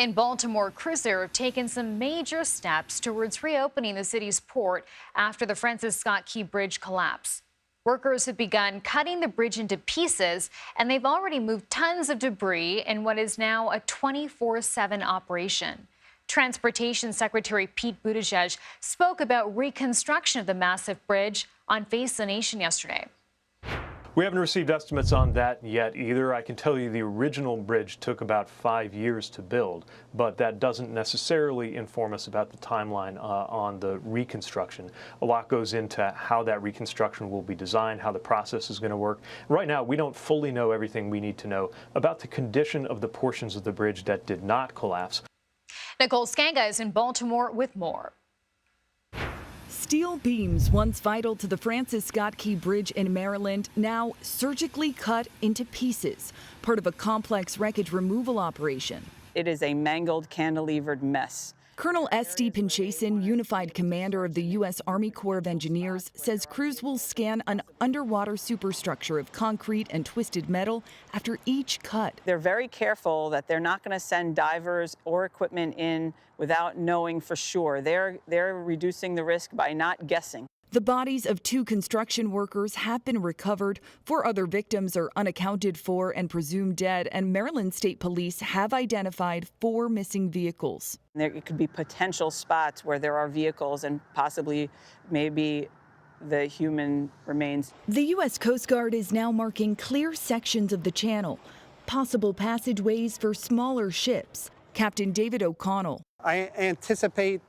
In Baltimore, crews there have taken some major steps towards reopening the city's port after the Francis Scott Key Bridge collapse. Workers have begun cutting the bridge into pieces, and they've already moved tons of debris in what is now a 24/7 operation. Transportation Secretary Pete Buttigieg spoke about reconstruction of the massive bridge on Face the Nation yesterday. We haven't received estimates on that yet either. I can tell you the original bridge took about 5 years to build, but that doesn't necessarily inform us about the timeline on the reconstruction. A lot goes into how that reconstruction will be designed, how the process is going to work. Right now, we don't fully know everything we need to know about the condition of the portions of the bridge that did not collapse. Nicole Sganga is in Baltimore with more. Steel beams, once vital to the Francis Scott Key Bridge in Maryland, now surgically cut into pieces, part of a complex wreckage removal operation. It is a mangled, cantilevered mess. Colonel S.D. Pinchason, unified commander of the U.S. Army Corps of Engineers, says crews will scan an underwater superstructure of concrete and twisted metal after each cut. They're very careful that they're not going to send divers or equipment in without knowing for sure. They're reducing the risk by not guessing. The bodies of 2 construction workers have been recovered. 4 other victims are unaccounted for and presumed dead, and Maryland State Police have identified 4 missing vehicles. There could be potential spots where there are vehicles and possibly maybe the human remains. The U.S. Coast Guard is now marking clear sections of the channel, possible passageways for smaller ships. Captain David O'Connell. I anticipate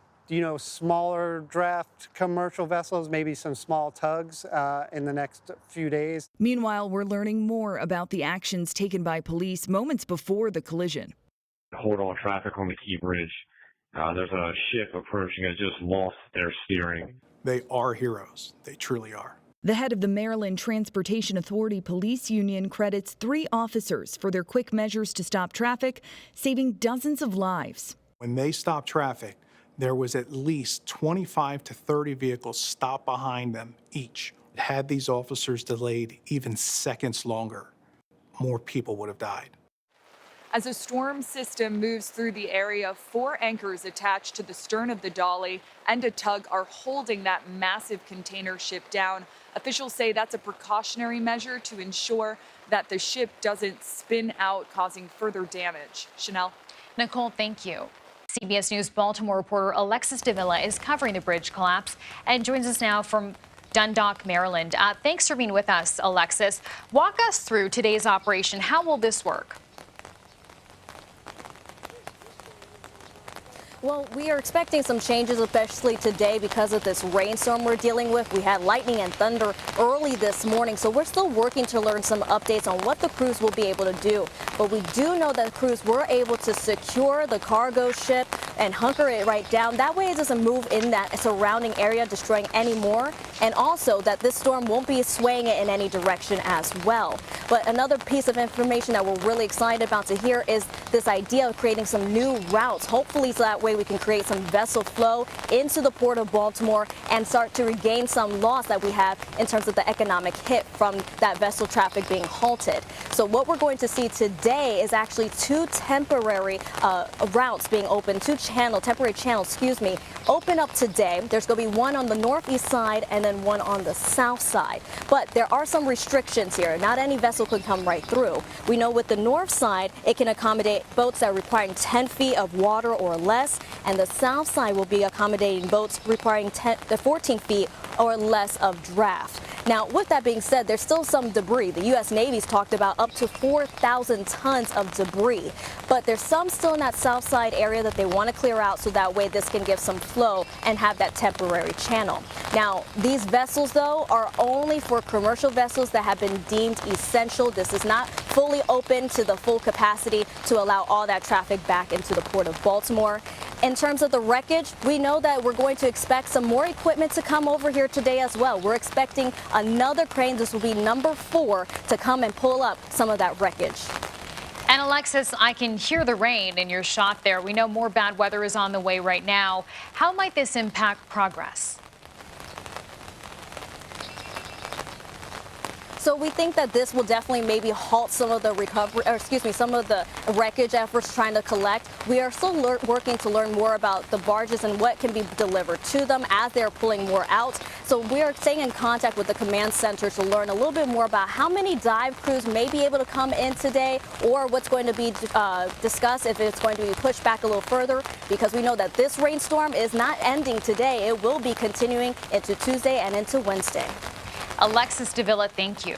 smaller draft commercial vessels, maybe some small tugs in the next few days. Meanwhile, we're learning more about the actions taken by police moments before the collision. Hold all traffic on the Key Bridge. There's a ship approaching. It just lost their steering. They are heroes. They truly are. The head of the Maryland Transportation Authority Police Union credits 3 officers for their quick measures to stop traffic, saving dozens of lives. When they stopped traffic, there was at least 25 to 30 vehicles stopped behind them each. Had these officers delayed even seconds longer, more people would have died. As a storm system moves through the area, 4 anchors attached to the stern of the Dolly and a tug are holding that massive container ship down. Officials say that's a precautionary measure to ensure that the ship doesn't spin out, causing further damage. Chanel? Nicole, thank you. CBS News Baltimore reporter Alexus Davila is covering the bridge collapse and joins us now from Dundalk, Maryland. Thanks for being with us, Alexis. Walk us through today's operation. How will this work? Well, we are expecting some changes, especially today because of this rainstorm we're dealing with. We had lightning and thunder early this morning, so we're still working to learn some updates on what the crews will be able to do. But we do know that crews were able to secure the cargo ship and hunker it right down. That way it doesn't move in that surrounding area, destroying any more. And also that this storm won't be swaying it in any direction as well. But another piece of information that we're really excited about to hear is this idea of creating some new routes. Hopefully so that way we can create some vessel flow into the port of Baltimore and start to regain some loss that we have in terms of the economic hit from that vessel traffic being halted. So what we're going to see today is actually 2 temporary routes being opened, temporary channels, open up today. There's going to be one on the northeast side and then one on the south side. But there are some restrictions here. Not any vessel could come right through. We know with the north side, it can accommodate boats that are requiring 10 feet of water or less, and the south side will be accommodating boats requiring 14 feet or less of draft. Now, with that being said, there's still some debris. The U.S. Navy's talked about up to 4,000 tons of debris, but there's some still in that south side area that they want to clear out so that way this can give some flow and have that temporary channel. Now, these vessels, though, are only for commercial vessels that have been deemed essential. This is not fully open to the full capacity to allow all that traffic back into the port of Baltimore. In terms of the wreckage, we know that we're going to expect some more equipment to come over here today as well. We're expecting another crane, this will be number 4, to come and pull up some of that wreckage. And Alexis, I can hear the rain in your shot there. We know more bad weather is on the way right now. How might this impact progress? So we think that this will definitely maybe halt some of the recovery, or excuse me, some of the wreckage efforts trying to collect. We are still working to learn more about the barges and what can be delivered to them as they're pulling more out. So we are staying in contact with the command center to learn a little bit more about how many dive crews may be able to come in today, or what's going to be discussed if it's going to be pushed back a little further, because we know that this rainstorm is not ending today. It will be continuing into Tuesday and into Wednesday. Alexus Davila, thank you.